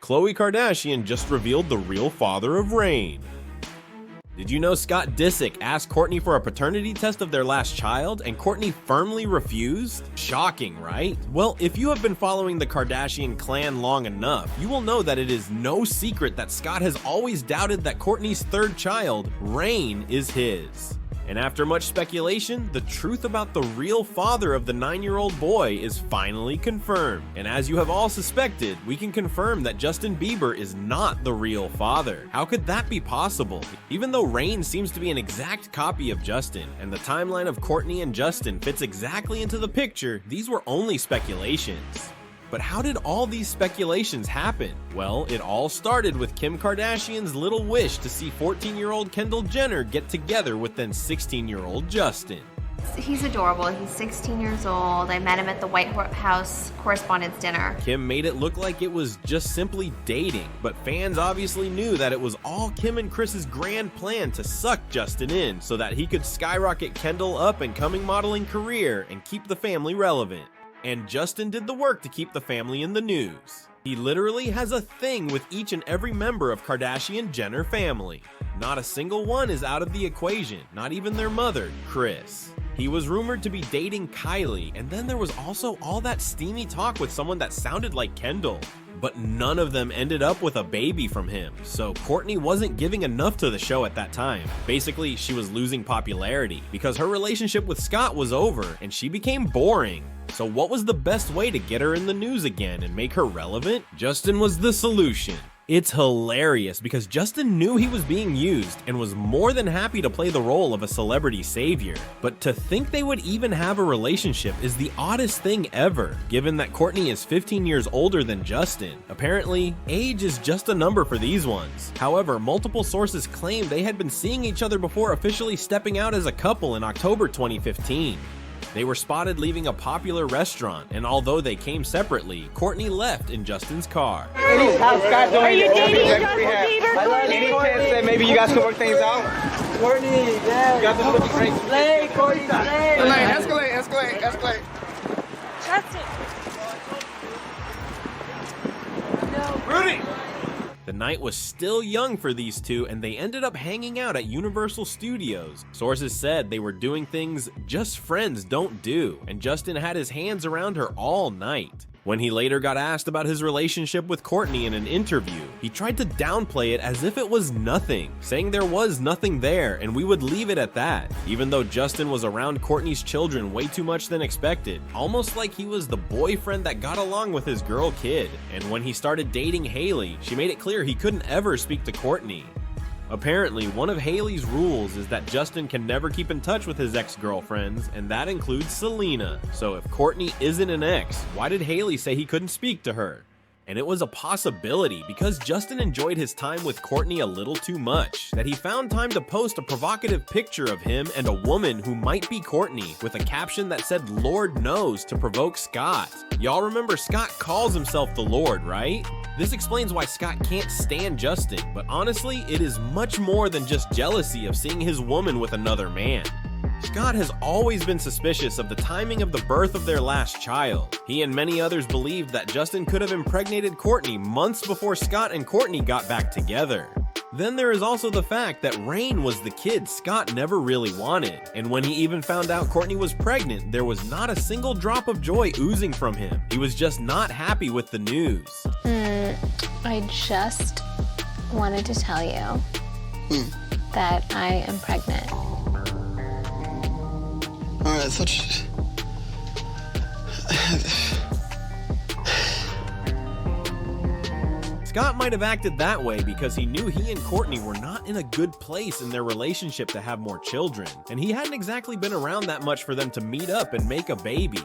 Khloé Kardashian just revealed the real father of Regin. Did you know Scott Disick asked Kourtney for a paternity test of their last child, and Kourtney firmly refused? Shocking, right? Well, if you have been following the Kardashian clan long enough, you will know that it is no secret that Scott has always doubted that Kourtney's third child, Regin, is his. And after much speculation, the truth about the real father of the 9-year-old boy is finally confirmed. And as you have all suspected, we can confirm that Justin Bieber is not the real father. How could that be possible? Even though Regin seems to be an exact copy of Justin, and the timeline of Kourtney and Justin fits exactly into the picture, these were only speculations. But how did all these speculations happen? Well, it all started with Kim Kardashian's little wish to see 14-year-old Kendall Jenner get together with then 16-year-old Justin. He's adorable. He's 16 years old. I met him at the White House Correspondents' Dinner. Kim made it look like it was just simply dating, but fans obviously knew that it was all Kim and Kris's grand plan to suck Justin in so that he could skyrocket Kendall up and coming modeling career and keep the family relevant. And Justin did the work to keep the family in the news. He literally has a thing with each and every member of Kardashian-Jenner family. Not a single one is out of the equation, not even their mother, Kris. He was rumored to be dating Kylie, and then there was also all that steamy talk with someone that sounded like Kendall. But none of them ended up with a baby from him, so Kourtney wasn't giving enough to the show at that time. Basically, she was losing popularity because her relationship with Scott was over and she became boring. So what was the best way to get her in the news again and make her relevant? Justin was the solution. It's hilarious because Justin knew he was being used and was more than happy to play the role of a celebrity savior. But to think they would even have a relationship is the oddest thing ever, given that Kourtney is 15 years older than Justin. Apparently, age is just a number for these ones. However, multiple sources claim they had been seeing each other before officially stepping out as a couple in October 2015. They were spotted leaving a popular restaurant, and although they came separately, Kourtney left in Justin's car. Are you dating Justin Bieber? Any chance that maybe you guys can work things out? Kourtney, yeah. You guys are looking great. Slay, Kourtney, slay. Escalate. Justin. No. Rudy! The night was still young for these two, and they ended up hanging out at Universal Studios. Sources said they were doing things just friends don't do, and Justin had his hands around her all night. When he later got asked about his relationship with Kourtney in an interview, he tried to downplay it as if it was nothing, saying there was nothing there and we would leave it at that, even though Justin was around Kourtney's children way too much than expected, almost like he was the boyfriend that got along with his girl kid. And when he started dating Hailey, she made it clear he couldn't ever speak to Kourtney. Apparently, one of Hailey's rules is that Justin can never keep in touch with his ex-girlfriends, and that includes Selena. So if Kourtney isn't an ex, why did Hailey say he couldn't speak to her? And it was a possibility because Justin enjoyed his time with Kourtney a little too much, that he found time to post a provocative picture of him and a woman who might be Kourtney with a caption that said "Lord knows" to provoke Scott. Y'all remember Scott calls himself the Lord, right? This explains why Scott can't stand Justin, but honestly, it is much more than just jealousy of seeing his woman with another man. Scott has always been suspicious of the timing of the birth of their last child. He and many others believed that Justin could have impregnated Kourtney months before Scott and Kourtney got back together. Then there is also the fact that Regin was the kid Scott never really wanted, and when he even found out Kourtney was pregnant, there was not a single drop of joy oozing from him. He was just not happy with the news. I just wanted to tell you that I am pregnant. Alright, I thought Scott might have acted that way because he knew he and Kourtney were not in a good place in their relationship to have more children, and he hadn't exactly been around that much for them to meet up and make a baby.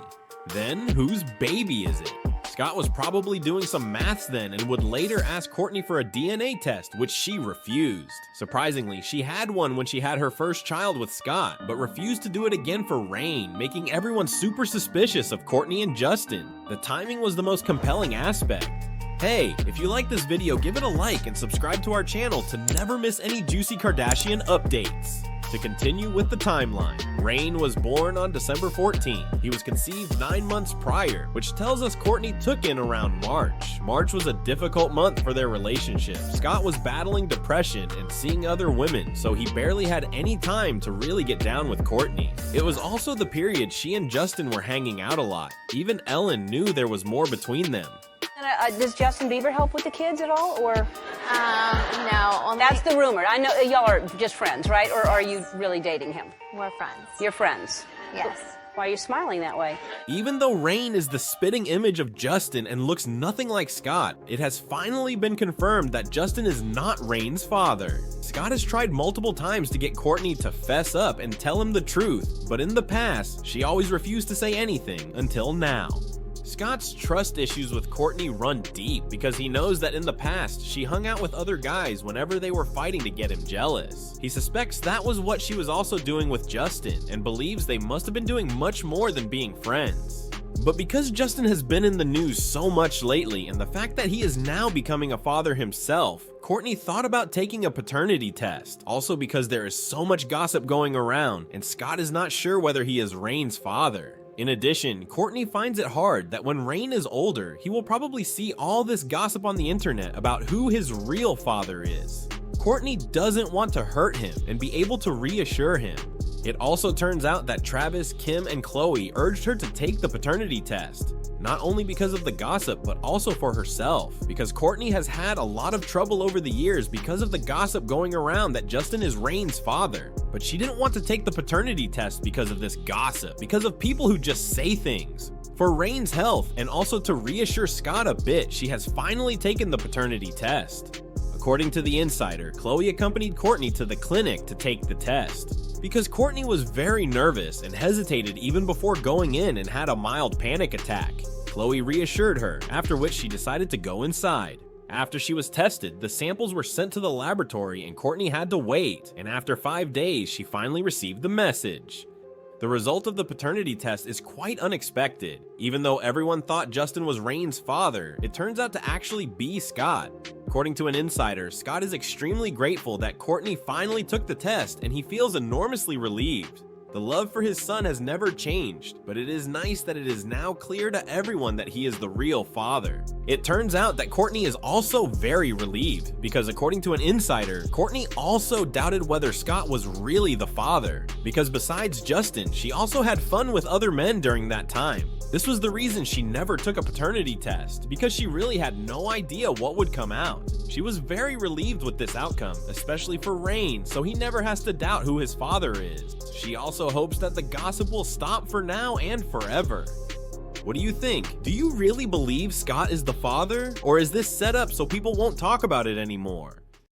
Then, whose baby is it? Scott was probably doing some maths then and would later ask Kourtney for a DNA test, which she refused. Surprisingly, she had one when she had her first child with Scott, but refused to do it again for Regin, making everyone super suspicious of Kourtney and Justin. The timing was the most compelling aspect. Hey, if you like this video, give it a like and subscribe to our channel to never miss any juicy Kardashian updates. To continue with the timeline, Regin was born on December 14. He was conceived 9 months prior, which tells us Kourtney took in around March. March was a difficult month for their relationship. Scott was battling depression and seeing other women, so he barely had any time to really get down with Kourtney. It was also the period she and Justin were hanging out a lot. Even Ellen knew there was more between them. Does Justin Bieber help with the kids at all, or? No, only That's the rumor. I know y'all are just friends, right? Or are you really dating him? we're friends. You're friends. Yes. Why are you smiling that way? Even though Regin is the spitting image of Justin and looks nothing like Scott, it has finally been confirmed that Justin is not Regin's father. Scott has tried multiple times to get Kourtney to fess up and tell him the truth, but in the past, she always refused to say anything until now. Scott's trust issues with Kourtney run deep because he knows that in the past, she hung out with other guys whenever they were fighting to get him jealous. He suspects that was what she was also doing with Justin and believes they must have been doing much more than being friends. But because Justin has been in the news so much lately and the fact that he is now becoming a father himself, Kourtney thought about taking a paternity test. Also because there is so much gossip going around and Scott is not sure whether he is Regin's father. In addition, Kourtney finds it hard that when Regin is older, he will probably see all this gossip on the internet about who his real father is. Kourtney doesn't want to hurt him and be able to reassure him. It also turns out that Travis, Kim, and Khloé urged her to take the paternity test. Not only because of the gossip, but also for herself, because Kourtney has had a lot of trouble over the years because of the gossip going around that Justin is Regin's father. But she didn't want to take the paternity test because of this gossip, because of people who just say things. For Regin's health, and also to reassure Scott a bit, she has finally taken the paternity test. According to The Insider, Khloé accompanied Kourtney to the clinic to take the test. Because Kourtney was very nervous and hesitated even before going in and had a mild panic attack. Khloé reassured her, after which she decided to go inside. After she was tested, the samples were sent to the laboratory and Kourtney had to wait, and after 5 days, she finally received the message. The result of the paternity test is quite unexpected. Even though everyone thought Justin was Regin's father, it turns out to actually be Scott. According to an insider, Scott is extremely grateful that Kourtney finally took the test and he feels enormously relieved. The love for his son has never changed, but it is nice that it is now clear to everyone that he is the real father. It turns out that Kourtney is also very relieved, because according to an insider, Kourtney also doubted whether Scott was really the father, because besides Justin, she also had fun with other men during that time. This was the reason she never took a paternity test, because she really had no idea what would come out. She was very relieved with this outcome, especially for Regin, so he never has to doubt who his father is. She also hopes that the gossip will stop for now and forever. What do you think? Do you really believe Scott is the father? Or is this set up so people won't talk about it anymore?